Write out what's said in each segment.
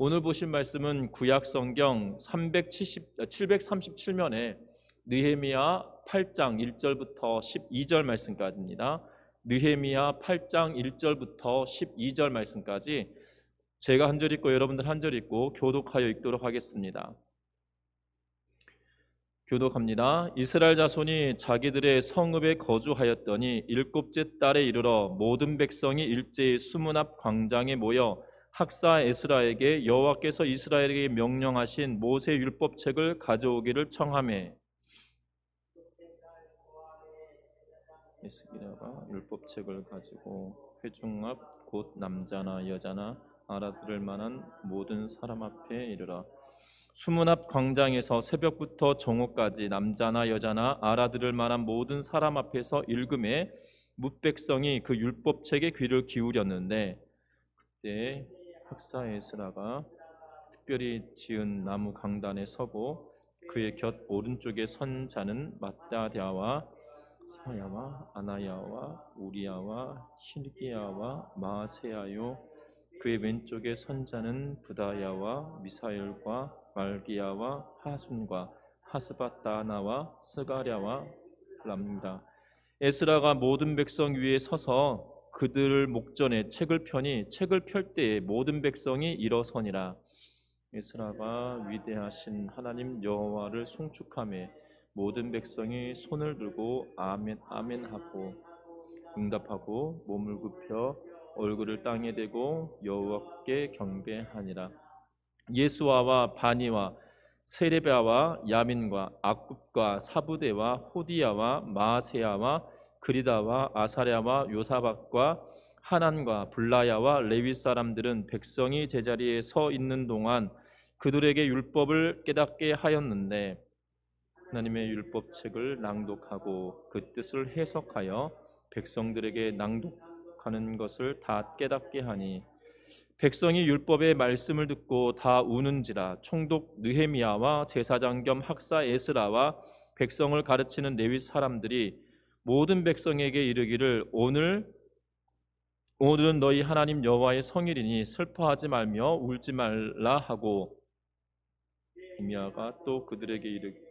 오늘 보신 말씀은 구약 성경 737면에 느헤미야 8장 1절부터 12절 말씀까지입니다. 느헤미야 8장 1절부터 12절 말씀까지 제가 한 절 읽고 여러분들 한 절 읽고 교독하여 읽도록 하겠습니다. 교독합니다. 이스라엘 자손이 자기들의 성읍에 거주하였더니 일곱째 달에 이르러 모든 백성이 일제히 수문 앞 광장에 모여 학사 에스라에게 여호와께서 이스라엘에게 명령하신 모세 율법책을 가져오기를 청하매 에스라가 율법책을 가지고 회중 앞 곧 남자나 여자나 알아들을 만한 모든 사람 앞에 이르러 수문 앞 광장에서 새벽부터 정오까지 남자나 여자나 알아들을 만한 모든 사람 앞에서 읽음에 뭇백성이 그 율법책에 귀를 기울였는데 그때 학사 에스라가 특별히 지은 나무 강단에 서고 그의 곁 오른쪽에 선 자는 마따랴와 사야와 아나야와 우리야와 hil기야와 마세야요 그의 왼쪽에 선 자는 부다야와 미사엘과 말기야와 하순과 하스바다나와 스가랴와 랍니다. 에스라가 모든 백성 위에 서서 그들 목전에 책을 펴니 책을 펼 때에 모든 백성이 일어서니라. 에스라가 위대하신 하나님 여호와를 송축하며 모든 백성이 손을 들고 아멘 아멘 하고 응답하고 몸을 굽혀 얼굴을 땅에 대고 여호와께 경배하니라. 예수아와 바니와 세레베아와 야민과 악굽과 사부대와 호디야와 마세야와 그리다와 아사랴와 요사박과 하난과 블라야와 레위 사람들은 백성이 제자리에 서 있는 동안 그들에게 율법을 깨닫게 하였는데 하나님의 율법책을 낭독하고 그 뜻을 해석하여 백성들에게 낭독하는 것을 다 깨닫게 하니 백성이 율법의 말씀을 듣고 다 우는지라. 총독 느헤미야와 제사장 겸 학사 에스라와 백성을 가르치는 레위 사람들이 모든 백성에게 이르기를 오늘은 너희 하나님 여호와의 성일이니 슬퍼하지 말며 울지 말라 하고 느헤미야가 또 그들에게 이르기를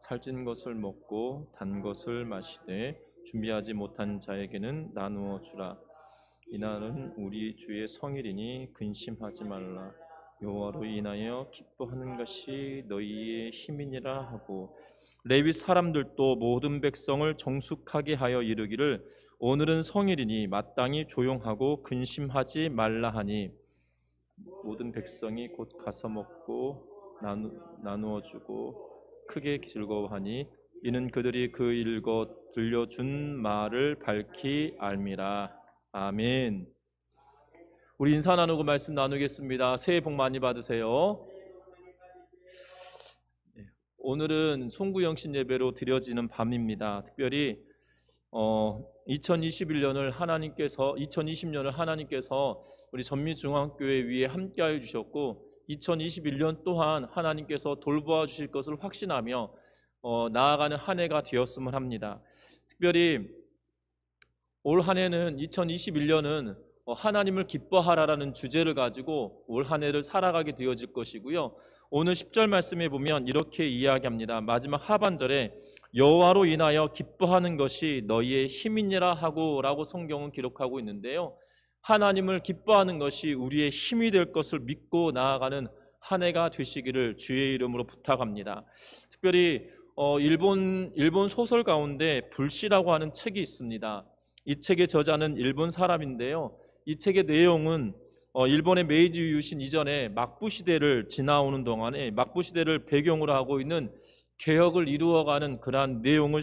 살찐 것을 먹고 단 것을 마시되 준비하지 못한 자에게는 나누어 주라. 이날은 우리 주의 성일이니 근심하지 말라. 여호와로 인하여 기뻐하는 것이 너희의 힘이니라 하고 레위 사람들도 모든 백성을 정숙하게 하여 이르기를 오늘은 성일이니 마땅히 조용하고 근심하지 말라 하니 모든 백성이 곧 가서 먹고 나누어 주고 크게 즐거워하니 이는 그들이 그 읽어 들려준 말을 밝히 알미라. 아멘. 우리 인사 나누고 말씀 나누겠습니다. 새해 복 많이 받으세요. 오늘은 송구영신 예배로 드려지는 밤입니다. 특별히 2020년을 하나님께서 우리 전미중앙교회 위에 함께하여 주셨고 2021년 또한 하나님께서 돌보아 주실 것을 확신하며 나아가는 한 해가 되었으면 합니다. 특별히 올 한 해는 2021년은 하나님을 기뻐하라라는 주제를 가지고 올 한 해를 살아가게 되어질 것이고요. 오늘 10절 말씀에 보면 이렇게 이야기합니다. 마지막 하반절에 여호와로 인하여 기뻐하는 것이 너희의 힘이니라 라고 성경은 기록하고 있는데요. 하나님을 기뻐하는 것이 우리의 힘이 될 것을 믿고 나아가는 한 해가 되시기를 주의 이름으로 부탁합니다. 특별히 일본 소설 가운데 불씨라고 하는 책이 있습니다. 이 책의 저자는 일본 사람인데요. 이 책의 내용은 일본의 메이지 유신 이전에 막부 시대를 지나오는 동안에 막부 시대를 배경으로 하고 있는 개혁을 이루어가는 그러한 내용을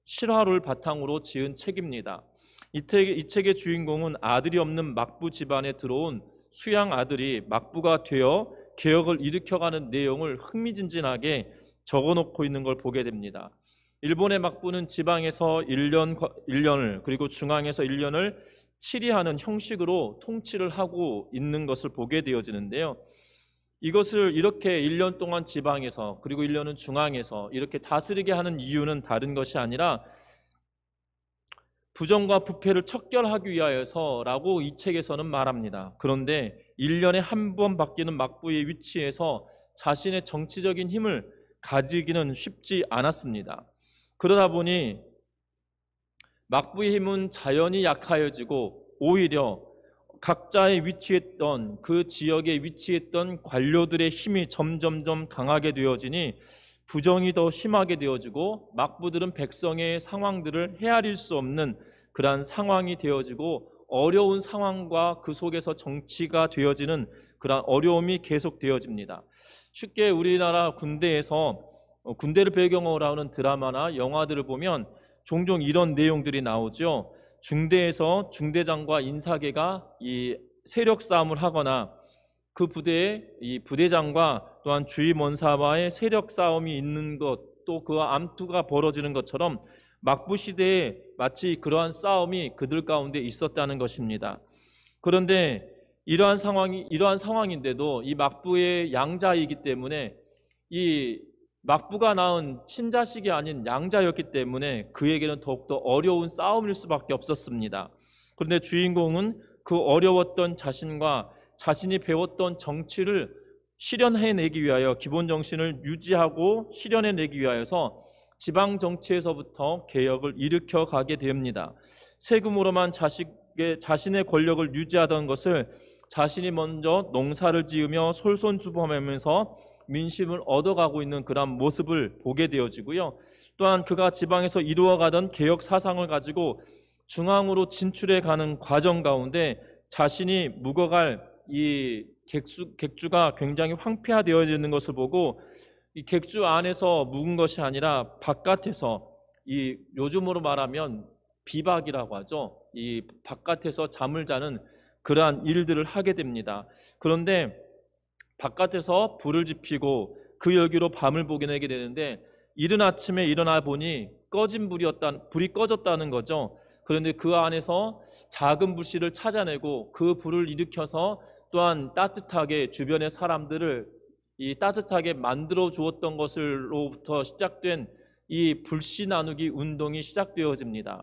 실화를 바탕으로 지은 책입니다. 이 책의 주인공은 아들이 없는 막부 집안에 들어온 수양 아들이 막부가 되어 개혁을 일으켜가는 내용을 흥미진진하게 적어놓고 있는 걸 보게 됩니다. 일본의 막부는 지방에서 1년을 그리고 중앙에서 1년을 치리하는 형식으로 통치를 하고 있는 것을 보게 되어지는데요. 이것을 이렇게 1년 동안 지방에서 그리고 1년은 중앙에서 이렇게 다스리게 하는 이유는 다른 것이 아니라 부정과 부패를 척결하기 위하여서라고 이 책에서는 말합니다. 그런데 1년에 한 번 바뀌는 막부의 위치에서 자신의 정치적인 힘을 가지기는 쉽지 않았습니다. 그러다 보니 막부의 힘은 자연히 약하여지고 오히려 각자의 위치했던 그 지역에 위치했던 관료들의 힘이 점점점 강하게 되어지니 부정이 더 심하게 되어지고 막부들은 백성의 상황들을 헤아릴 수 없는 그러한 상황이 되어지고 어려운 상황과 그 속에서 정치가 되어지는 그러한 어려움이 계속되어집니다. 쉽게 우리나라 군대에서 군대를 배경으로 하는 드라마나 영화들을 보면 종종 이런 내용들이 나오죠. 중대에서 중대장과 인사계가 이 세력 싸움을 하거나 그 부대에 이 부대장과 또한 주임원사와의 세력 싸움이 있는 것, 또 그 암투가 벌어지는 것처럼 막부 시대에 마치 그러한 싸움이 그들 가운데 있었다는 것입니다. 그런데 이러한 상황인데도 이 막부의 양자이기 때문에 이 막부가 낳은 친자식이 아닌 양자였기 때문에 그에게는 더욱더 어려운 싸움일 수밖에 없었습니다. 그런데 주인공은 그 어려웠던 자신과 자신이 배웠던 정치를 실현해내기 위하여 기본 정신을 유지하고 실현해내기 위하여서 지방 정치에서부터 개혁을 일으켜 가게 됩니다. 세금으로만 자신의 권력을 유지하던 것을 자신이 먼저 농사를 지으며 솔선수범하면서 민심을 얻어가고 있는 그런 모습을 보게 되어지고요. 또한 그가 지방에서 이루어가던 개혁 사상을 가지고 중앙으로 진출해 가는 과정 가운데 자신이 묵어갈 이 객주가 굉장히 황폐화되어 있는 것을 보고 이 객주 안에서 묵은 것이 아니라 바깥에서 이 요즘으로 말하면 비박이라고 하죠. 이 바깥에서 잠을 자는 그러한 일들을 하게 됩니다. 그런데 바깥에서 불을 지피고 그 열기로 밤을 보내게 되는데 이른 아침에 일어나 보니 불이 꺼졌다는 거죠. 그런데 그 안에서 작은 불씨를 찾아내고 그 불을 일으켜서 또한 따뜻하게 주변의 사람들을 이 따뜻하게 만들어 주었던 것으로부터 시작된 이 불씨 나누기 운동이 시작되어집니다.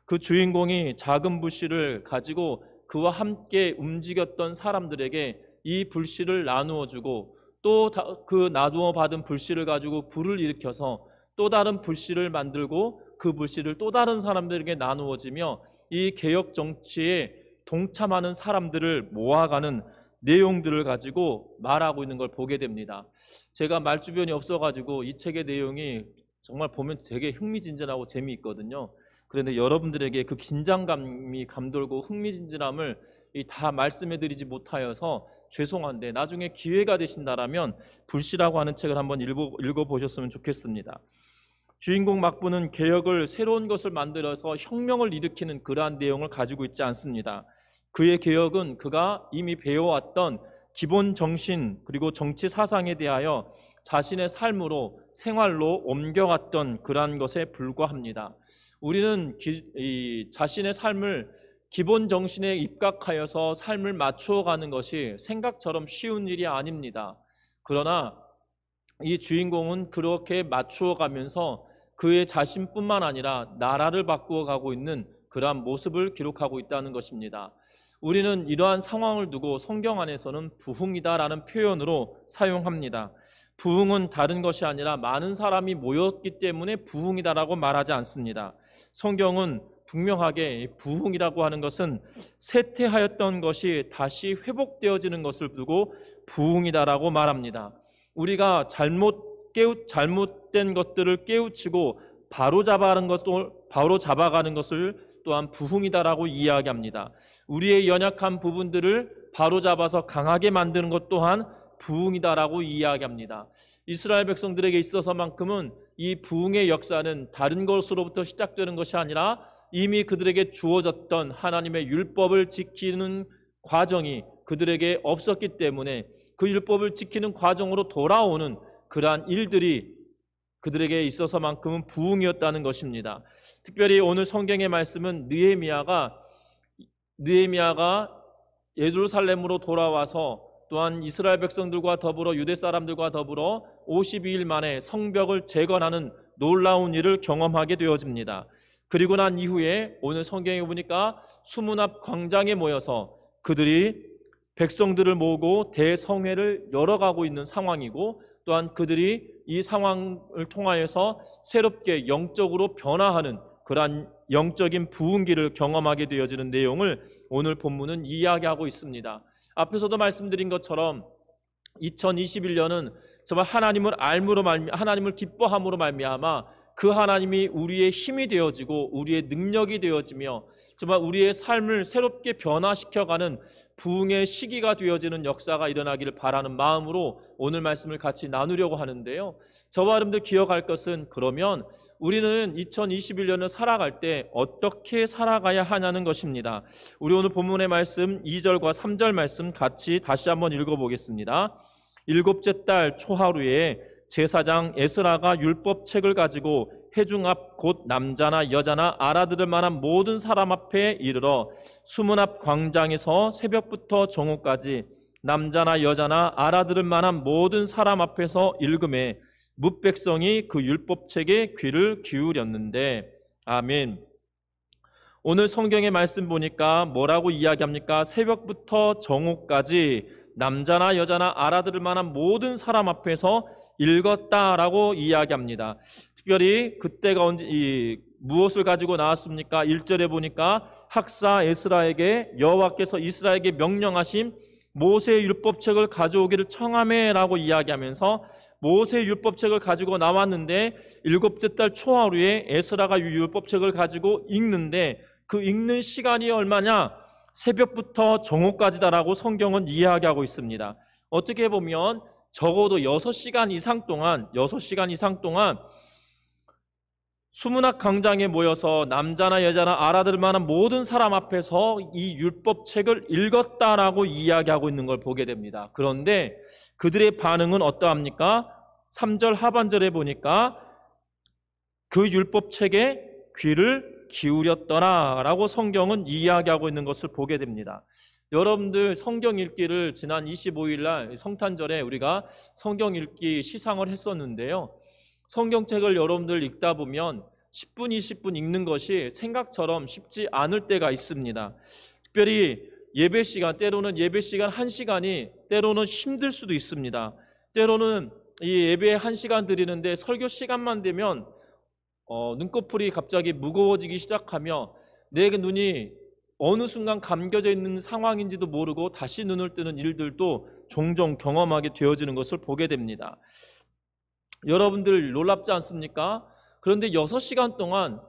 그 주인공이 작은 불씨를 가지고 그와 함께 움직였던 사람들에게 이 불씨를 나누어 주고 또 그 나누어 받은 불씨를 가지고 불을 일으켜서 또 다른 불씨를 만들고 그 불씨를 또 다른 사람들에게 나누어지며 이 개혁 정치에 동참하는 사람들을 모아가는 내용들을 가지고 말하고 있는 걸 보게 됩니다. 제가 말주변이 없어가지고 이 책의 내용이 정말 보면 되게 흥미진진하고 재미있거든요. 그런데 여러분들에게 그 긴장감이 감돌고 흥미진진함을 다 말씀해드리지 못하여서 죄송한데 나중에 기회가 되신다라면 불씨라고 하는 책을 한번 읽어보셨으면 좋겠습니다. 주인공 막부는 개혁을 새로운 것을 만들어서 혁명을 일으키는 그러한 내용을 가지고 있지 않습니다. 그의 개혁은 그가 이미 배워왔던 기본 정신 그리고 정치 사상에 대하여 자신의 삶으로 생활로 옮겨갔던 그러한 것에 불과합니다. 우리는 자신의 삶을 기본 정신에 입각하여서 삶을 맞추어가는 것이 생각처럼 쉬운 일이 아닙니다. 그러나 이 주인공은 그렇게 맞추어가면서 그의 자신뿐만 아니라 나라를 바꾸어가고 있는 그러한 모습을 기록하고 있다는 것입니다. 우리는 이러한 상황을 두고 성경 안에서는 부흥이다라는 표현으로 사용합니다. 부흥은 다른 것이 아니라 많은 사람이 모였기 때문에 부흥이다라고 말하지 않습니다. 성경은 분명하게 부흥이라고 하는 것은 쇠퇴하였던 것이 다시 회복되어지는 것을 두고 부흥이다라고 말합니다. 우리가 잘못된 것들을 깨우치고 바로 잡아가는 것을 또한 부흥이다라고 이야기합니다. 우리의 연약한 부분들을 바로 잡아서 강하게 만드는 것 또한 부흥이다라고 이야기합니다. 이스라엘 백성들에게 있어서만큼은 이 부흥의 역사는 다른 것으로부터 시작되는 것이 아니라 이미 그들에게 주어졌던 하나님의 율법을 지키는 과정이 그들에게 없었기 때문에 그 율법을 지키는 과정으로 돌아오는 그러한 일들이 그들에게 있어서만큼은 부흥이었다는 것입니다. 특별히 오늘 성경의 말씀은 느헤미야가 예루살렘으로 돌아와서 또한 이스라엘 백성들과 더불어 유대 사람들과 더불어 52일 만에 성벽을 재건하는 놀라운 일을 경험하게 되어집니다. 그리고 난 이후에 오늘 성경에 보니까 수문 앞 광장에 모여서 그들이 백성들을 모으고 대성회를 열어가고 있는 상황이고, 또한 그들이 이 상황을 통하여서 새롭게 영적으로 변화하는 그러한 영적인 부흥기를 경험하게 되어지는 내용을 오늘 본문은 이야기하고 있습니다. 앞에서도 말씀드린 것처럼 2021년은 정말 하나님을 알므로 하나님을 기뻐함으로 말미암아 그 하나님이 우리의 힘이 되어지고 우리의 능력이 되어지며 정말 우리의 삶을 새롭게 변화시켜가는 부흥의 시기가 되어지는 역사가 일어나기를 바라는 마음으로 오늘 말씀을 같이 나누려고 하는데요. 저와 여러분들 기억할 것은, 그러면 우리는 2021년을 살아갈 때 어떻게 살아가야 하냐는 것입니다. 우리 오늘 본문의 말씀 2절과 3절 말씀 같이 다시 한번 읽어보겠습니다. 일곱째 달 초하루에 제사장 에스라가 율법책을 가지고 회중 앞 곧 남자나 여자나 알아들을 만한 모든 사람 앞에 이르러 수문 앞 광장에서 새벽부터 정오까지 남자나 여자나 알아들을 만한 모든 사람 앞에서 읽음에 뭇백성이 그 율법책에 귀를 기울였는데. 아멘. 오늘 성경의 말씀 보니까 뭐라고 이야기합니까? 새벽부터 정오까지 남자나 여자나 알아들을 만한 모든 사람 앞에서 읽었다라고 이야기합니다. 특별히 그때가 무엇을 가지고 나왔습니까? 1절에 보니까 학사 에스라에게 여호와께서 이스라엘에게 명령하신 모세의 율법책을 가져오기를 청하매라고 이야기하면서 모세의 율법책을 가지고 나왔는데, 일곱째 달 초하루에 에스라가 이 율법책을 가지고 읽는데 그 읽는 시간이 얼마냐? 새벽부터 정오까지다라고 성경은 이야기하고 있습니다. 어떻게 보면 적어도 6시간 이상 동안 수문 앞 광장에 모여서 남자나 여자나 알아들을 만한 모든 사람 앞에서 이 율법책을 읽었다라고 이야기하고 있는 걸 보게 됩니다. 그런데 그들의 반응은 어떠합니까? 3절 하반절에 보니까 그 율법책에 귀를 기울였더라라고 성경은 이야기하고 있는 것을 보게 됩니다. 여러분들 성경 읽기를 지난 25일 날 성탄절에 우리가 성경 읽기 시상을 했었는데요. 성경책을 여러분들 읽다 보면 10분, 20분 읽는 것이 생각처럼 쉽지 않을 때가 있습니다. 특별히 예배 시간, 때로는 예배 시간 1시간이 때로는 힘들 수도 있습니다. 때로는 이 예배 1시간 드리는데 설교 시간만 되면 눈꺼풀이 갑자기 무거워지기 시작하며 내 눈이 어느 순간 감겨져 있는 상황인지도 모르고 다시 눈을 뜨는 일들도 종종 경험하게 되어지는 것을 보게 됩니다. 여러분들 놀랍지 않습니까? 그런데 6시간 동안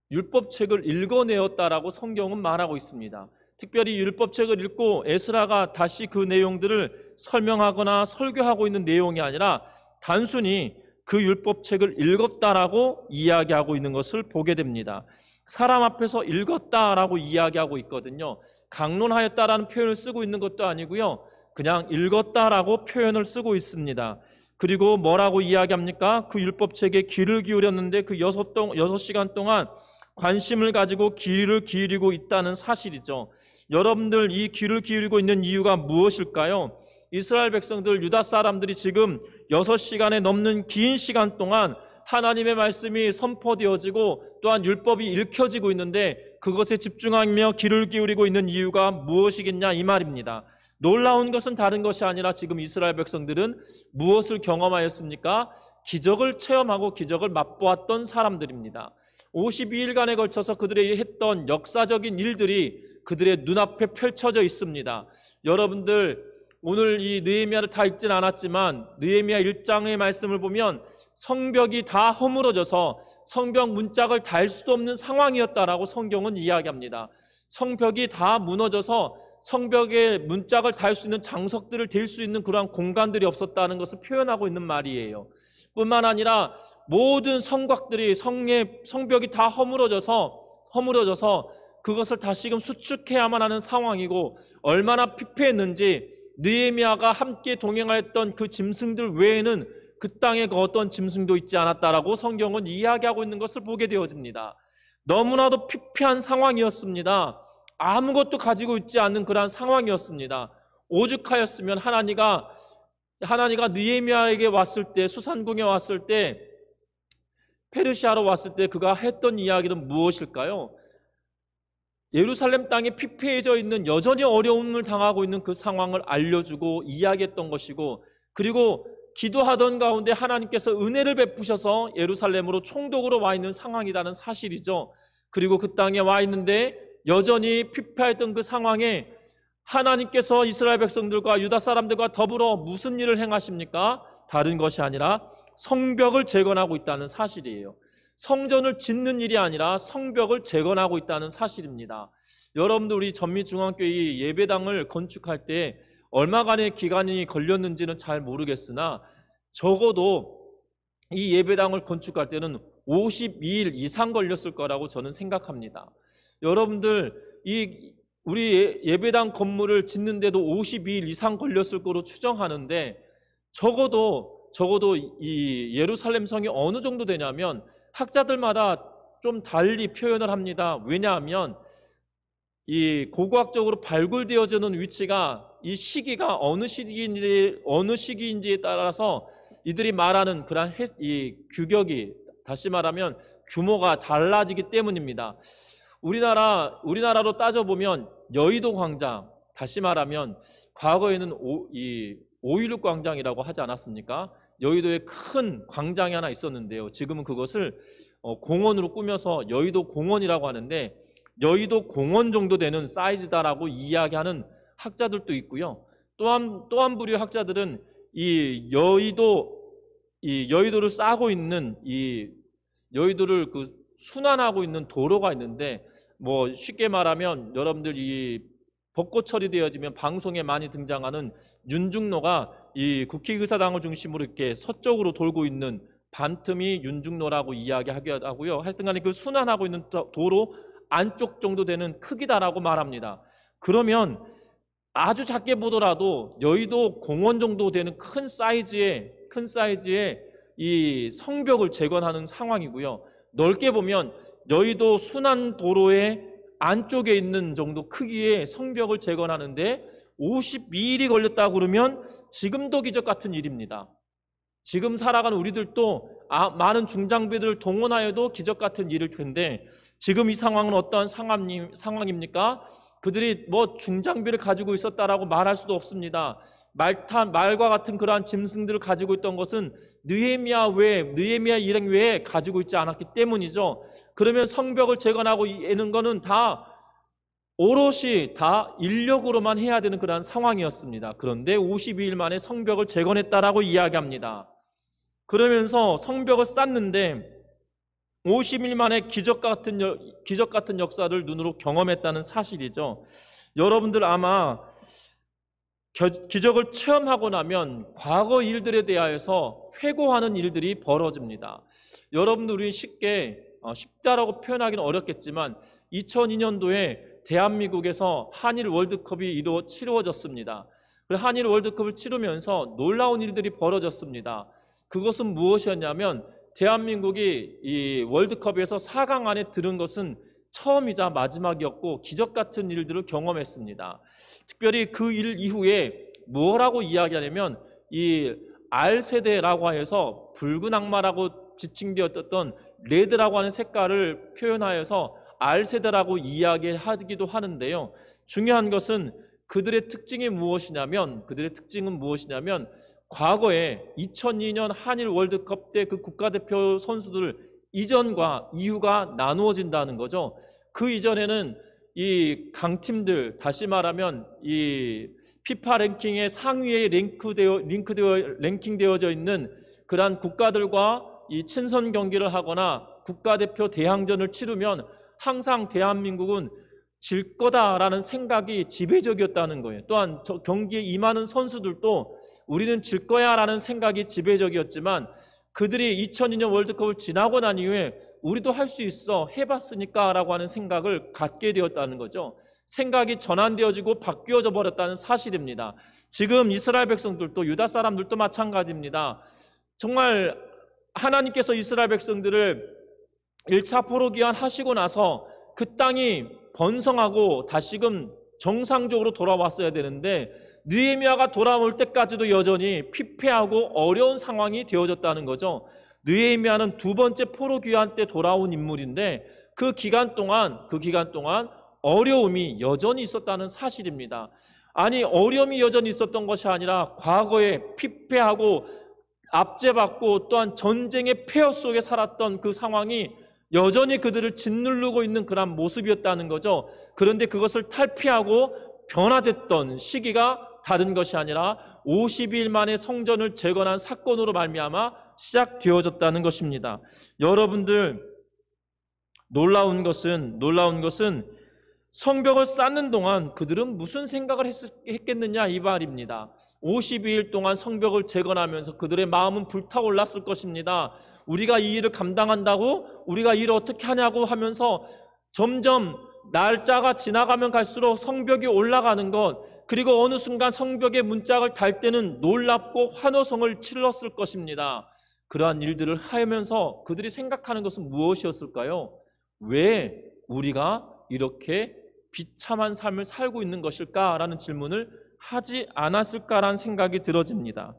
율법책을 읽어내었다라고 성경은 말하고 있습니다. 특별히 율법책을 읽고 에스라가 다시 그 내용들을 설명하거나 설교하고 있는 내용이 아니라 단순히 그 율법책을 읽었다라고 이야기하고 있는 것을 보게 됩니다. 사람 앞에서 읽었다라고 이야기하고 있거든요. 강론하였다라는 표현을 쓰고 있는 것도 아니고요. 그냥 읽었다라고 표현을 쓰고 있습니다. 그리고 뭐라고 이야기합니까? 그 율법책에 귀를 기울였는데 그 6시간 동안 관심을 가지고 귀를 기울이고 있다는 사실이죠. 여러분들 이 귀를 기울이고 있는 이유가 무엇일까요? 이스라엘 백성들, 유다 사람들이 지금 6시간에 넘는 긴 시간 동안 하나님의 말씀이 선포되어지고 또한 율법이 읽혀지고 있는데 그것에 집중하며 귀를 기울이고 있는 이유가 무엇이겠냐 이 말입니다. 놀라운 것은 다른 것이 아니라 지금 이스라엘 백성들은 무엇을 경험하였습니까? 기적을 체험하고 기적을 맛보았던 사람들입니다. 52일간에 걸쳐서 그들이 했던 역사적인 일들이 그들의 눈앞에 펼쳐져 있습니다. 여러분들 오늘 이 느헤미야를 다 읽진 않았지만 느헤미야 1장의 말씀을 보면 성벽이 다 허물어져서 성벽 문짝을 달 수도 없는 상황이었다라고 성경은 이야기합니다. 성벽이 다 무너져서 성벽의 문짝을 달 수 있는 장석들을 댈 수 있는 그러한 공간들이 없었다는 것을 표현하고 있는 말이에요. 뿐만 아니라 모든 성곽들이 성벽이 다 허물어져서 그것을 다시금 수축해야만 하는 상황이고 얼마나 피폐했는지 느헤미야가 함께 동행하였던 그 짐승들 외에는 그 땅에 그 어떤 짐승도 있지 않았다라고 성경은 이야기하고 있는 것을 보게 되어집니다. 너무나도 피폐한 상황이었습니다. 아무것도 가지고 있지 않는 그러한 상황이었습니다. 오죽하였으면 하나니가 느헤미야에게 왔을 때, 수산궁에 왔을 때 페르시아로 왔을 때 그가 했던 이야기는 무엇일까요? 예루살렘 땅에 피폐해져 있는, 여전히 어려움을 당하고 있는 그 상황을 알려주고 이야기했던 것이고, 그리고 기도하던 가운데 하나님께서 은혜를 베푸셔서 예루살렘으로 총독으로 와 있는 상황이라는 사실이죠. 그리고 그 땅에 와 있는데 여전히 피폐했던 그 상황에 하나님께서 이스라엘 백성들과 유다 사람들과 더불어 무슨 일을 행하십니까? 다른 것이 아니라 성벽을 재건하고 있다는 사실이에요. 성전을 짓는 일이 아니라 성벽을 재건하고 있다는 사실입니다. 여러분들, 우리 전미중앙교회 예배당을 건축할 때 얼마간의 기간이 걸렸는지는 잘 모르겠으나 적어도 이 예배당을 건축할 때는 52일 이상 걸렸을 거라고 저는 생각합니다. 여러분들, 우리 예배당 건물을 짓는데도 52일 이상 걸렸을 거로 추정하는데, 적어도 이 예루살렘 성이 어느 정도 되냐면 학자들마다 좀 달리 표현을 합니다. 왜냐하면 이 고고학적으로 발굴되어지는 위치가, 이 시기가 어느 시기인지에 따라서 이들이 말하는 그런 이 규격이, 다시 말하면 규모가 달라지기 때문입니다. 우리나라로 따져보면 여의도 광장, 다시 말하면 과거에는 5.16 광장이라고 하지 않았습니까? 여의도에 큰 광장이 하나 있었는데요. 지금은 그것을 공원으로 꾸며서 여의도 공원이라고 하는데, 여의도 공원 정도 되는 사이즈다라고 이야기하는 학자들도 있고요. 또 한 부류의 학자들은 이 여의도를 싸고 있는, 이 여의도를 순환하고 있는 도로가 있는데, 뭐 쉽게 말하면 여러분들 이 벚꽃철이 되어지면 방송에 많이 등장하는 윤중로가 이 국회의사당을 중심으로 이렇게 서쪽으로 돌고 있는 반틈이 윤중로라고 이야기하기도 하고요. 하여튼간에 그 순환하고 있는 도로 안쪽 정도 되는 크기다라고 말합니다. 그러면 아주 작게 보더라도 여의도 공원 정도 되는 큰 사이즈의 이 성벽을 재건하는 상황이고요. 넓게 보면 여의도 순환 도로의 안쪽에 있는 정도 크기의 성벽을 재건하는데 52일이 걸렸다고 그러면 지금도 기적 같은 일입니다. 지금 살아가는 우리들도 많은 중장비들을 동원하여도 기적 같은 일일 텐데, 지금 이 상황은 어떤 상황입니까? 그들이 뭐 중장비를 가지고 있었다라고 말할 수도 없습니다. 말과 같은 그러한 짐승들을 가지고 있던 것은 느헤미야 일행 외에 가지고 있지 않았기 때문이죠. 그러면 성벽을 재건하고 이는 거는 오롯이 다 인력으로만 해야 되는 그러한 상황이었습니다. 그런데 52일 만에 성벽을 재건했다라고 이야기합니다. 그러면서 성벽을 쌓는데 50일 만에 기적 같은 역사를 눈으로 경험했다는 사실이죠. 여러분들 아마 기적을 체험하고 나면 과거 일들에 대하여서 회고하는 일들이 벌어집니다. 여러분들이 쉽다라고 표현하기는 어렵겠지만 2002년도에 대한민국에서 한일 월드컵이 치루어졌습니다. 한일 월드컵을 치르면서 놀라운 일들이 벌어졌습니다. 그것은 무엇이었냐면, 대한민국이 이 월드컵에서 4강 안에 들은 것은 처음이자 마지막이었고 기적 같은 일들을 경험했습니다. 특별히 그 일 이후에 뭐라고 이야기하냐면, 이 R세대라고 해서 붉은 악마라고 지칭되었던 레드라고 하는 색깔을 표현하여서 R세대라고 이야기하기도 하는데요. 중요한 것은 그들의 특징은 무엇이냐면 과거에 2002년 한일 월드컵 때 그 국가대표 선수들 이전과 이후가 나누어진다는 거죠. 그 이전에는 이 강팀들, 다시 말하면 이 피파 랭킹의 상위에 랭킹되어져 있는 그러한 국가들과 이 친선 경기를 하거나 국가대표 대항전을 치르면 항상 대한민국은 질 거다라는 생각이 지배적이었다는 거예요. 또한 경기에 임하는 선수들도 우리는 질 거야 라는 생각이 지배적이었지만, 그들이 2002년 월드컵을 지나고 난 이후에 우리도 할 수 있어, 해봤으니까 라고 하는 생각을 갖게 되었다는 거죠. 생각이 전환되어지고 바뀌어져 버렸다는 사실입니다. 지금 이스라엘 백성들도, 유다 사람들도 마찬가지입니다. 정말 하나님께서 이스라엘 백성들을 1차 포로기한 하시고 나서 그 땅이 번성하고 다시금 정상적으로 돌아왔어야 되는데, 느헤미야가 돌아올 때까지도 여전히 피폐하고 어려운 상황이 되어졌다는 거죠. 느헤미야는 두 번째 포로 귀환 때 돌아온 인물인데 그 기간 동안 어려움이 여전히 있었다는 사실입니다. 아니, 어려움이 여전히 있었던 것이 아니라 과거에 피폐하고 압제받고 또한 전쟁의 폐허 속에 살았던 그 상황이 여전히 그들을 짓누르고 있는 그런 모습이었다는 거죠. 그런데 그것을 탈피하고 변화됐던 시기가 다른 것이 아니라 50일 만에 성전을 재건한 사건으로 말미암아 시작되어졌다는 것입니다. 여러분들, 놀라운 것은 성벽을 쌓는 동안 그들은 무슨 생각을 했겠느냐 이 말입니다. 52일 동안 성벽을 재건하면서 그들의 마음은 불타올랐을 것입니다. 우리가 이 일을 감당한다고? 우리가 이 일을 어떻게 하냐고 하면서 점점 날짜가 지나가면 갈수록 성벽이 올라가는 것, 그리고 어느 순간 성벽의 문짝을 달 때는 놀랍고 환호성을 질렀을 것입니다. 그러한 일들을 하면서 그들이 생각하는 것은 무엇이었을까요? 왜 우리가 이렇게 비참한 삶을 살고 있는 것일까라는 질문을 하지 않았을까라는 생각이 들어집니다.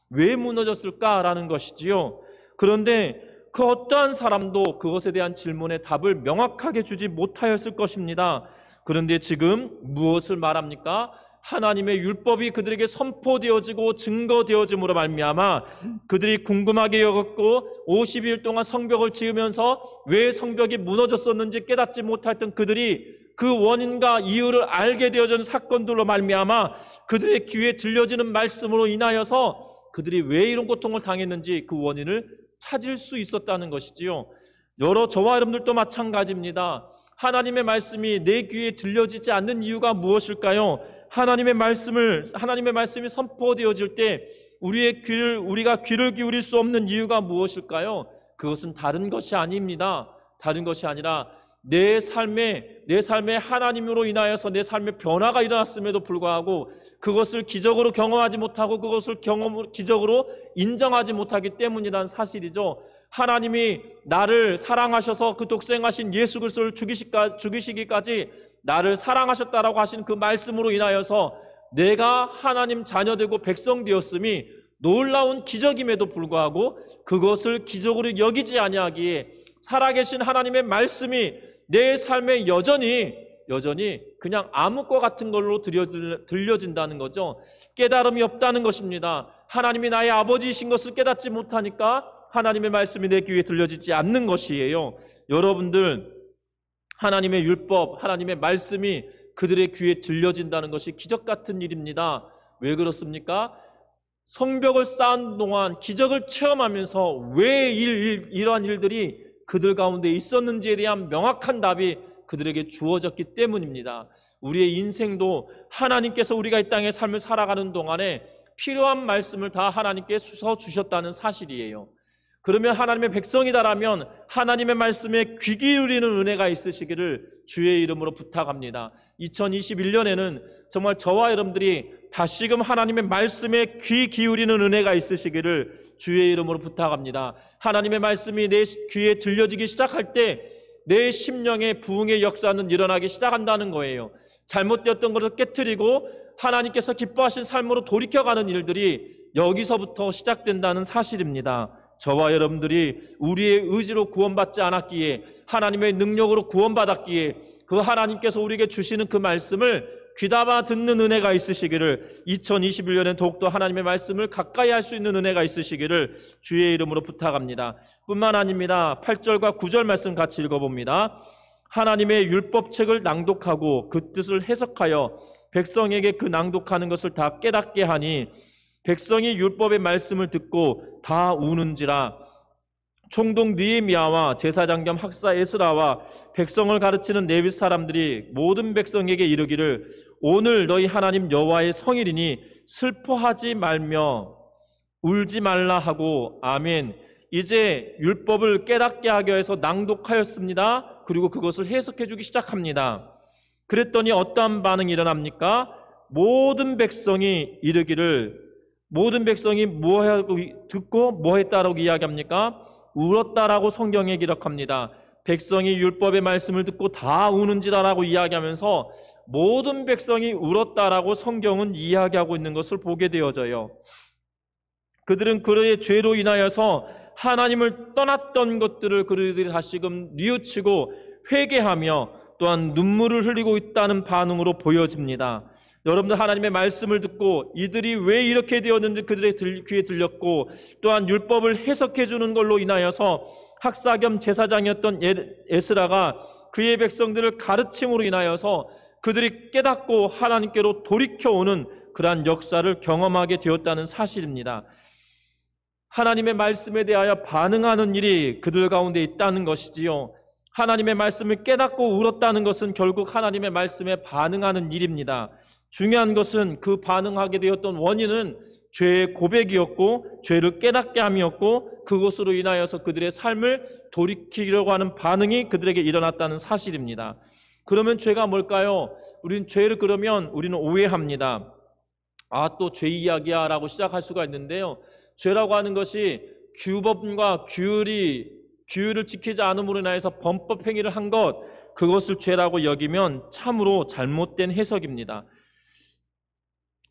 왜 무너졌을까라는 것이지요. 그런데 그 어떠한 사람도 그것에 대한 질문에 답을 명확하게 주지 못하였을 것입니다. 그런데 지금 무엇을 말합니까? 하나님의 율법이 그들에게 선포되어지고 증거되어짐으로 말미암아 그들이 궁금하게 여겼고 50일 동안 성벽을 지으면서 왜 성벽이 무너졌었는지 깨닫지 못했던 그들이 그 원인과 이유를 알게 되어진 사건들로 말미암아 그들의 귀에 들려지는 말씀으로 인하여서 그들이 왜 이런 고통을 당했는지 그 원인을 찾을 수 있었다는 것이지요. 저와 여러분들도 마찬가지입니다. 하나님의 말씀이 내 귀에 들려지지 않는 이유가 무엇일까요? 하나님의 말씀이 선포되어질 때 우리가 귀를 기울일 수 없는 이유가 무엇일까요? 그것은 다른 것이 아닙니다. 다른 것이 아니라 내 삶에 하나님으로 인하여서 내 삶의 변화가 일어났음에도 불구하고 그것을 기적으로 경험하지 못하고 그것을 기적으로 인정하지 못하기 때문이라는 사실이죠. 하나님이 나를 사랑하셔서 그 독생하신 예수 그리스도를 죽이시기까지 나를 사랑하셨다라고 하신 그 말씀으로 인하여서 내가 하나님 자녀되고 백성 되었음이 놀라운 기적임에도 불구하고 그것을 기적으로 여기지 아니하기에 살아계신 하나님의 말씀이 내 삶에 여전히 그냥 암흑과 같은 걸로 들려진다는 거죠. 깨달음이 없다는 것입니다. 하나님이 나의 아버지이신 것을 깨닫지 못하니까 하나님의 말씀이 내 귀에 들려지지 않는 것이에요. 여러분들, 하나님의 율법, 하나님의 말씀이 그들의 귀에 들려진다는 것이 기적 같은 일입니다. 왜 그렇습니까? 성벽을 쌓은 동안 기적을 체험하면서 왜 이러한 일들이 그들 가운데 있었는지에 대한 명확한 답이 그들에게 주어졌기 때문입니다. 우리의 인생도 하나님께서 우리가 이 땅의 삶을 살아가는 동안에 필요한 말씀을 다 하나님께 주셨다는 사실이에요. 그러면 하나님의 백성이다라면 하나님의 말씀에 귀 기울이는 은혜가 있으시기를 주의 이름으로 부탁합니다. 2021년에는 정말 저와 여러분들이 다시금 하나님의 말씀에 귀 기울이는 은혜가 있으시기를 주의 이름으로 부탁합니다. 하나님의 말씀이 내 귀에 들려지기 시작할 때 내 심령의 부흥의 역사는 일어나기 시작한다는 거예요. 잘못되었던 것을 깨트리고 하나님께서 기뻐하신 삶으로 돌이켜가는 일들이 여기서부터 시작된다는 사실입니다. 저와 여러분들이 우리의 의지로 구원받지 않았기에 하나님의 능력으로 구원받았기에 그 하나님께서 우리에게 주시는 그 말씀을 귀담아 듣는 은혜가 있으시기를 2021년엔 더욱더 하나님의 말씀을 가까이 할 수 있는 은혜가 있으시기를 주의 이름으로 부탁합니다. 뿐만 아닙니다. 8절과 9절 말씀 같이 읽어봅니다. 하나님의 율법책을 낭독하고 그 뜻을 해석하여 백성에게 그 낭독하는 것을 다 깨닫게 하니 백성이 율법의 말씀을 듣고 다 우는지라. 총독 느헤미야와 제사장 겸 학사 에스라와 백성을 가르치는 레위 사람들이 모든 백성에게 이르기를 오늘 너희 하나님 여호와의 성일이니 슬퍼하지 말며 울지 말라 하고 아멘. 이제 율법을 깨닫게 하기 위해서 낭독하였습니다. 그리고 그것을 해석해 주기 시작합니다. 그랬더니 어떠한 반응이 일어납니까? 모든 백성이 이르기를, 모든 백성이 듣고 뭐 했다라고 이야기합니까? 울었다라고 성경에 기록합니다. 백성이 율법의 말씀을 듣고 다 우는지라라고 이야기하면서 모든 백성이 울었다라고 성경은 이야기하고 있는 것을 보게 되어져요. 그들은 그의 죄로 인하여서 하나님을 떠났던 것들을 그들이 다시금 뉘우치고 회개하며 또한 눈물을 흘리고 있다는 반응으로 보여집니다. 여러분들, 하나님의 말씀을 듣고 이들이 왜 이렇게 되었는지 그들의 귀에 들렸고, 또한 율법을 해석해 주는 걸로 인하여서 학사 겸 제사장이었던 에스라가 그의 백성들을 가르침으로 인하여서 그들이 깨닫고 하나님께로 돌이켜오는 그러한 역사를 경험하게 되었다는 사실입니다. 하나님의 말씀에 대하여 반응하는 일이 그들 가운데 있다는 것이지요. 하나님의 말씀을 깨닫고 울었다는 것은 결국 하나님의 말씀에 반응하는 일입니다. 중요한 것은 그 반응하게 되었던 원인은 죄의 고백이었고 죄를 깨닫게 함이었고, 그것으로 인하여서 그들의 삶을 돌이키려고 하는 반응이 그들에게 일어났다는 사실입니다. 그러면 죄가 뭘까요? 그러면 우리는 오해합니다. 또 죄 이야기야 라고 시작할 수가 있는데요, 죄라고 하는 것이 규범과 규율을 지키지 않음으로 인하여서 범법 행위를 한 것, 그것을 죄라고 여기면 참으로 잘못된 해석입니다.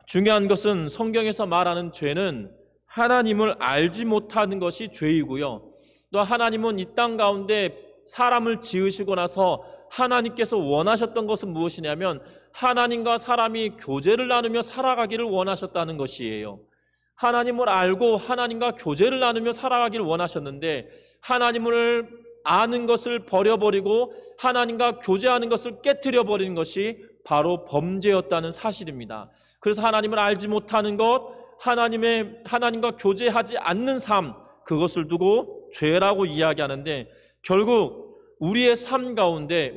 중요한 것은 성경에서 말하는 죄는 하나님을 알지 못하는 것이 죄이고요, 또 하나님은 이 땅 가운데 사람을 지으시고 나서 하나님께서 원하셨던 것은 무엇이냐면 하나님과 사람이 교제를 나누며 살아가기를 원하셨다는 것이에요. 하나님을 알고 하나님과 교제를 나누며 살아가기를 원하셨는데, 하나님을 아는 것을 버려버리고 하나님과 교제하는 것을 깨트려버리는 것이 바로 범죄였다는 사실입니다. 그래서 하나님을 알지 못하는 것, 하나님과 교제하지 않는 삶, 그것을 두고 죄라고 이야기하는데, 결국 우리의 삶 가운데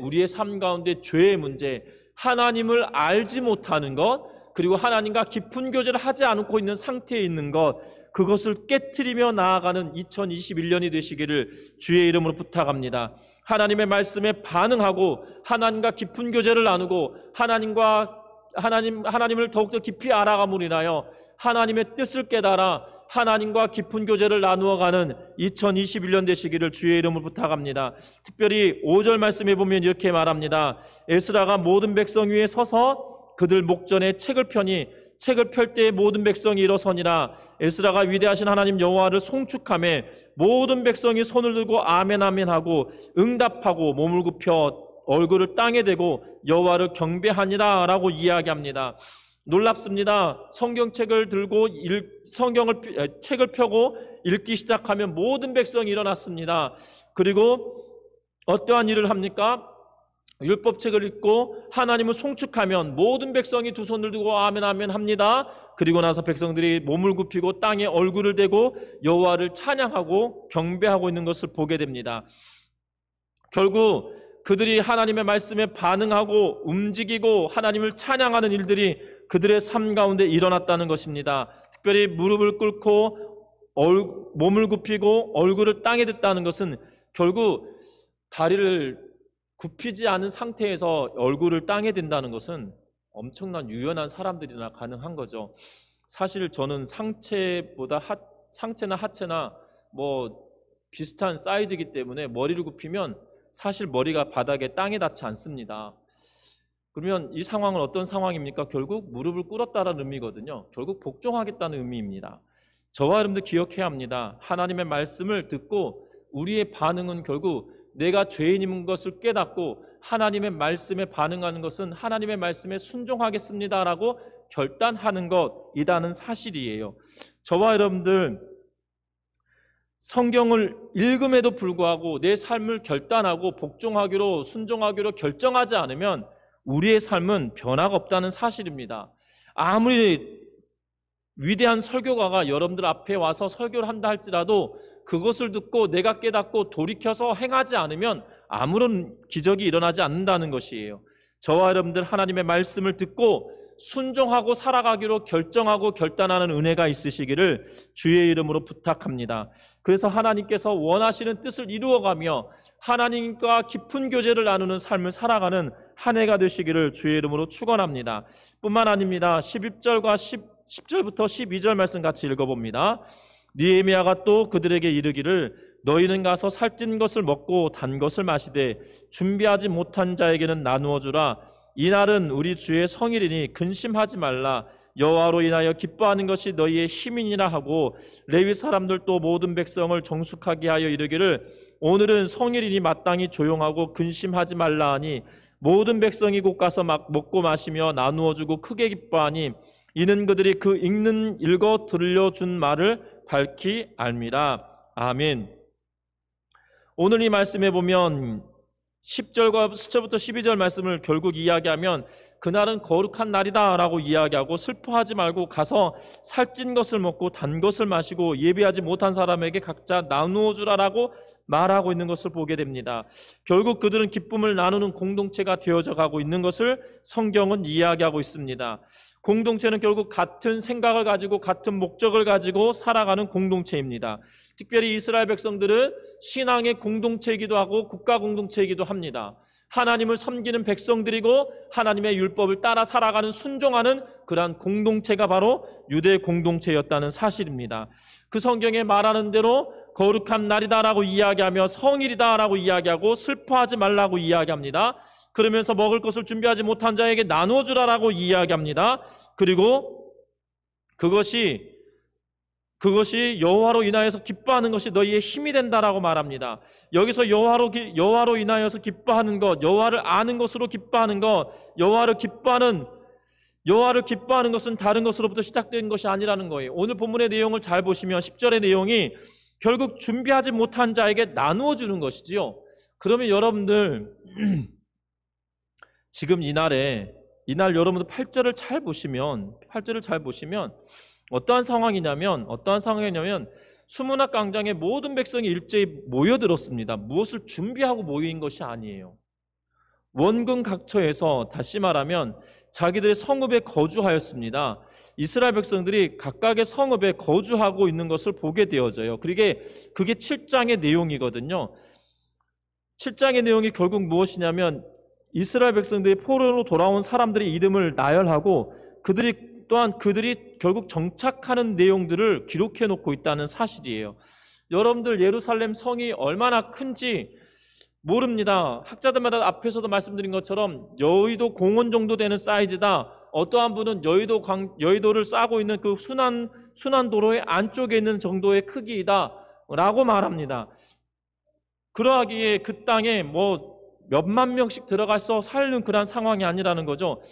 죄의 문제, 하나님을 알지 못하는 것, 그리고 하나님과 깊은 교제를 하지 않고 있는 상태에 있는 것, 그것을 깨트리며 나아가는 2021년이 되시기를 주의 이름으로 부탁합니다. 하나님의 말씀에 반응하고 하나님과 깊은 교제를 나누고 하나님을 더욱더 깊이 알아감으로 인하여 하나님의 뜻을 깨달아 하나님과 깊은 교제를 나누어가는 2021년 되시기를 주의 이름으로 부탁합니다. 특별히 5절 말씀에 보면 이렇게 말합니다. 에스라가 모든 백성 위에 서서 그들 목전에 책을 펴니 책을 펼 때에 모든 백성이 일어서니라. 에스라가 위대하신 하나님 여호와를 송축하며 모든 백성이 손을 들고 아멘 아멘 하고 응답하고 몸을 굽혀 얼굴을 땅에 대고 여호와를 경배하니라 라고 이야기합니다. 놀랍습니다. 성경책을 들고 책을 펴고 읽기 시작하면 모든 백성이 일어났습니다. 그리고 어떠한 일을 합니까? 율법책을 읽고 하나님을 송축하면 모든 백성이 두 손을 들고 아멘 아멘 합니다. 그리고 나서 백성들이 몸을 굽히고 땅에 얼굴을 대고 여호와를 찬양하고 경배하고 있는 것을 보게 됩니다. 결국 그들이 하나님의 말씀에 반응하고 움직이고 하나님을 찬양하는 일들이 그들의 삶 가운데 일어났다는 것입니다. 특별히 무릎을 꿇고 몸을 굽히고 얼굴을 땅에 댔다는 것은 결국 다리를 굽히지 않은 상태에서 얼굴을 땅에 댄다는 것은 엄청난 유연한 사람들이나 가능한 거죠. 사실 저는 상체나 하체나 비슷한 사이즈이기 때문에 머리를 굽히면 사실 머리가 바닥에 땅에 닿지 않습니다. 그러면 이 상황은 어떤 상황입니까? 결국 무릎을 꿇었다는 의미거든요. 결국 복종하겠다는 의미입니다. 저와 여러분들 기억해야 합니다. 하나님의 말씀을 듣고 우리의 반응은 결국 내가 죄인인 것을 깨닫고 하나님의 말씀에 반응하는 것은 하나님의 말씀에 순종하겠습니다라고 결단하는 것이라는 사실이에요. 저와 여러분들 성경을 읽음에도 불구하고 내 삶을 결단하고 복종하기로 순종하기로 결정하지 않으면 우리의 삶은 변화가 없다는 사실입니다. 아무리 위대한 설교가가 여러분들 앞에 와서 설교를 한다 할지라도 그것을 듣고 내가 깨닫고 돌이켜서 행하지 않으면 아무런 기적이 일어나지 않는다는 것이에요. 저와 여러분들 하나님의 말씀을 듣고 순종하고 살아가기로 결정하고 결단하는 은혜가 있으시기를 주의 이름으로 부탁합니다. 그래서 하나님께서 원하시는 뜻을 이루어가며 하나님과 깊은 교제를 나누는 삶을 살아가는 한 해가 되시기를 주의 이름으로 축원합니다. 뿐만 아닙니다. 10절부터 12절 말씀 같이 읽어봅니다. 느헤미야가 또 그들에게 이르기를 너희는 가서 살찐 것을 먹고 단 것을 마시되 준비하지 못한 자에게는 나누어 주라. 이날은 우리 주의 성일이니 근심하지 말라. 여호와로 인하여 기뻐하는 것이 너희의 힘이니라 하고 레위 사람들도 모든 백성을 정숙하게 하여 이르기를 오늘은 성일이니 마땅히 조용하고 근심하지 말라 하니 모든 백성이 곧 가서 막 먹고 마시며 나누어 주고 크게 기뻐하니 이는 그들이 그 읽어 들려준 말을 밝히 알미라. 아멘. 오늘 이 말씀에 보면 10절과 10절부터 12절 말씀을 결국 이야기하면 그날은 거룩한 날이다 라고 이야기하고 슬퍼하지 말고 가서 살찐 것을 먹고 단 것을 마시고 예비하지 못한 사람에게 각자 나누어 주라라고 말하고 있는 것을 보게 됩니다. 결국 그들은 기쁨을 나누는 공동체가 되어져 가고 있는 것을 성경은 이야기하고 있습니다. 공동체는 결국 같은 생각을 가지고 같은 목적을 가지고 살아가는 공동체입니다. 특별히 이스라엘 백성들은 신앙의 공동체이기도 하고 국가 공동체이기도 합니다. 하나님을 섬기는 백성들이고 하나님의 율법을 따라 살아가는 순종하는 그러한 공동체가 바로 유대 공동체였다는 사실입니다. 그 성경에 말하는 대로 거룩한 날이다라고 이야기하며 성일이다라고 이야기하고 슬퍼하지 말라고 이야기합니다. 그러면서 먹을 것을 준비하지 못한 자에게 나누어 주라라고 이야기합니다. 그리고 그것이 여호와로 인하여서 기뻐하는 것이 너희의 힘이 된다라고 말합니다. 여기서 여호와로 인하여서 기뻐하는 것, 여호와를 아는 것으로 기뻐하는 것, 여호와를 기뻐하는 것은 다른 것으로부터 시작된 것이 아니라는 거예요. 오늘 본문의 내용을 잘 보시면 10절의 내용이 결국 준비하지 못한 자에게 나누어 주는 것이지요. 그러면 여러분들 지금 이날 여러분들 8절을 잘 보시면 어떠한 상황이냐면 수문학 광장에 모든 백성이 일제히 모여들었습니다. 무엇을 준비하고 모인 것이 아니에요. 원근 각처에서 다시 말하면 자기들의 성읍에 거주하였습니다. 이스라엘 백성들이 각각의 성읍에 거주하고 있는 것을 보게 되어져요. 그게 7장의 내용이거든요. 7장의 내용이 결국 무엇이냐면 이스라엘 백성들이 포로로 돌아온 사람들의 이름을 나열하고 그들이 결국 정착하는 내용들을 기록해 놓고 있다는 사실이에요. 여러분들 예루살렘 성이 얼마나 큰지 모릅니다. 학자들마다 앞에서도 말씀드린 것처럼 여의도 공원 정도 되는 사이즈다. 어떠한 분은 여의도를 싸고 있는 그 순환도로의 안쪽에 있는 정도의 크기이다 라고 말합니다. 그러하기에 그 땅에 몇만 명씩 들어가서 살는 그런 상황이 아니라는 거죠.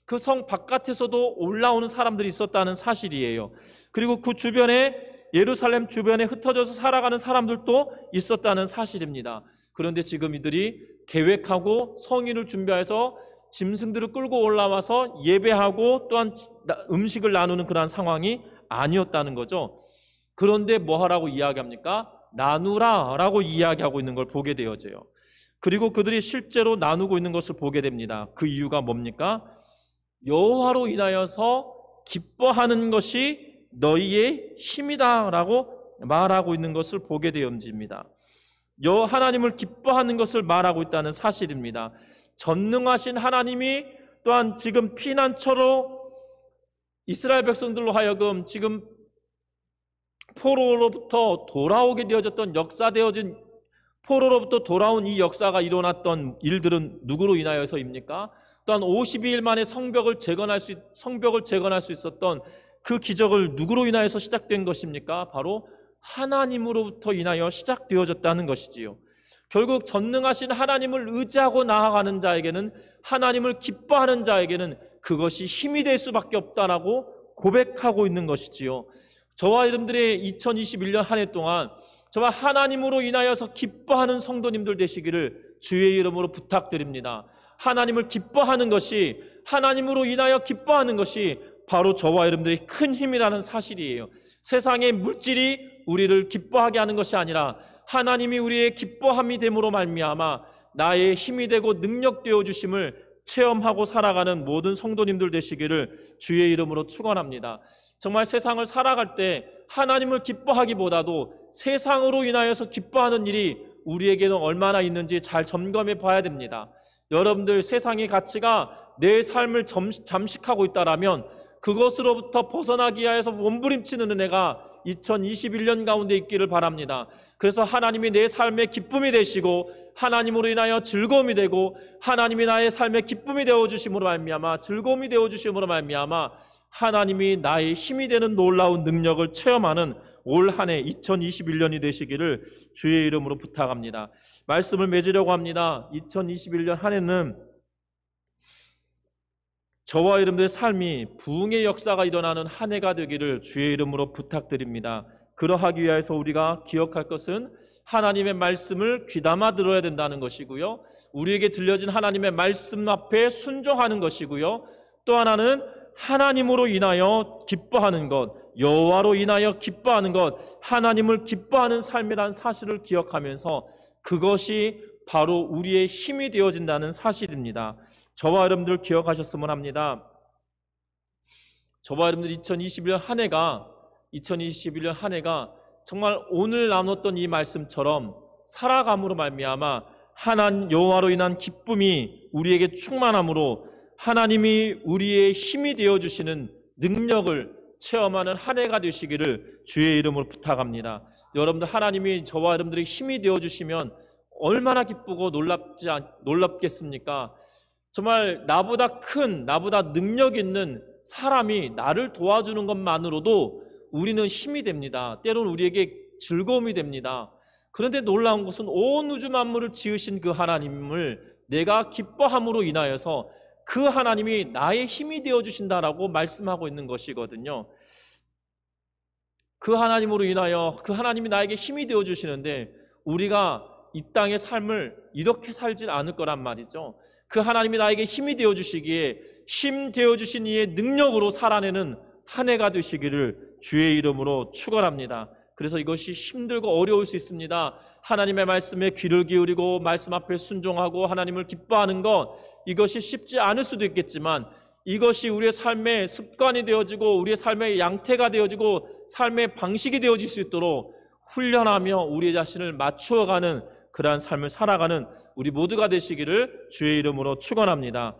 그 성 바깥에서도 올라오는 사람들이 있었다는 사실이에요. 그리고 그 주변에 예루살렘 주변에 흩어져서 살아가는 사람들도 있었다는 사실입니다. 그런데 지금 이들이 계획하고 성인을 준비해서 짐승들을 끌고 올라와서 예배하고 또한 음식을 나누는 그런 상황이 아니었다는 거죠. 그런데 뭐 하라고 이야기합니까? 나누라라고 이야기하고 있는 걸 보게 되어져요. 그리고 그들이 실제로 나누고 있는 것을 보게 됩니다. 그 이유가 뭡니까? 여호와로 인하여서 기뻐하는 것이 너희의 힘이다라고 말하고 있는 것을 보게 되어집니다. 하나님을 기뻐하는 것을 말하고 있다는 사실입니다. 전능하신 하나님이 또한 지금 피난처로 이스라엘 백성들로 하여금 지금 포로로부터 돌아오게 되어졌던 역사되어진 포로로부터 돌아온 이 역사가 일어났던 일들은 누구로 인하여서입니까? 또한 52일 만에 성벽을 재건할 수 있었던 그 기적을 누구로 인하여서 시작된 것입니까? 바로 하나님으로부터 인하여 시작되어졌다는 것이지요. 결국 전능하신 하나님을 의지하고 나아가는 자에게는, 하나님을 기뻐하는 자에게는 그것이 힘이 될 수밖에 없다라고 고백하고 있는 것이지요. 저와 여러분들의 2021년 한 해 동안 저와 하나님으로 인하여서 기뻐하는 성도님들 되시기를 주의 이름으로 부탁드립니다. 하나님을 기뻐하는 것이, 하나님으로 인하여 기뻐하는 것이 바로 저와 여러분들의 큰 힘이라는 사실이에요. 세상의 물질이 우리를 기뻐하게 하는 것이 아니라 하나님이 우리의 기뻐함이 됨으로 말미암아 나의 힘이 되고 능력되어 주심을 체험하고 살아가는 모든 성도님들 되시기를 주의 이름으로 축원합니다. 정말 세상을 살아갈 때 하나님을 기뻐하기보다도 세상으로 인하여서 기뻐하는 일이 우리에게는 얼마나 있는지 잘 점검해 봐야 됩니다. 여러분들 세상의 가치가 내 삶을 잠식하고 있다라면 그것으로부터 벗어나기 위해서 몸부림치는 은혜가 2021년 가운데 있기를 바랍니다. 그래서 하나님이 내 삶의 기쁨이 되시고 하나님으로 인하여 즐거움이 되고 하나님이 나의 삶의 기쁨이 되어주심으로 말미암아 즐거움이 되어주심으로 말미암아 하나님이 나의 힘이 되는 놀라운 능력을 체험하는 올 한 해 2021년이 되시기를 주의 이름으로 부탁합니다. 말씀을 맺으려고 합니다. 2021년 한 해는 저와 여러분들의 삶이 부흥의 역사가 일어나는 한 해가 되기를 주의 이름으로 부탁드립니다. 그러하기 위해서 우리가 기억할 것은 하나님의 말씀을 귀담아 들어야 된다는 것이고요. 우리에게 들려진 하나님의 말씀 앞에 순종하는 것이고요. 또 하나는 하나님으로 인하여 기뻐하는 것, 여호와로 인하여 기뻐하는 것, 하나님을 기뻐하는 삶이라는 사실을 기억하면서 그것이 바로 우리의 힘이 되어진다는 사실입니다. 저와 여러분들 기억하셨으면 합니다. 저와 여러분들 2021년 한 해가 정말 오늘 나눴던 이 말씀처럼 살아감으로 말미암아 하나님 여호와로 인한 기쁨이 우리에게 충만함으로 하나님이 우리의 힘이 되어주시는 능력을 체험하는 한 해가 되시기를 주의 이름으로 부탁합니다. 여러분들 하나님이 저와 여러분들의 힘이 되어주시면 얼마나 기쁘고 놀랍겠습니까? 정말 나보다 능력 있는 사람이 나를 도와주는 것만으로도 우리는 힘이 됩니다. 때로는 우리에게 즐거움이 됩니다. 그런데 놀라운 것은 온 우주 만물을 지으신 그 하나님을 내가 기뻐함으로 인하여서 그 하나님이 나의 힘이 되어주신다라고 말씀하고 있는 것이거든요. 그 하나님으로 인하여 그 하나님이 나에게 힘이 되어주시는데 우리가 이 땅의 삶을 이렇게 살지 않을 거란 말이죠. 그 하나님이 나에게 힘이 되어주시기에 힘 되어주신 이의 능력으로 살아내는 한 해가 되시기를 주의 이름으로 축원합니다. 그래서 이것이 힘들고 어려울 수 있습니다. 하나님의 말씀에 귀를 기울이고 말씀 앞에 순종하고 하나님을 기뻐하는 것, 이것이 쉽지 않을 수도 있겠지만 이것이 우리의 삶의 습관이 되어지고 우리의 삶의 양태가 되어지고 삶의 방식이 되어질 수 있도록 훈련하며 우리 자신을 맞추어가는 그러한 삶을 살아가는 우리 모두가 되시기를 주의 이름으로 축원합니다.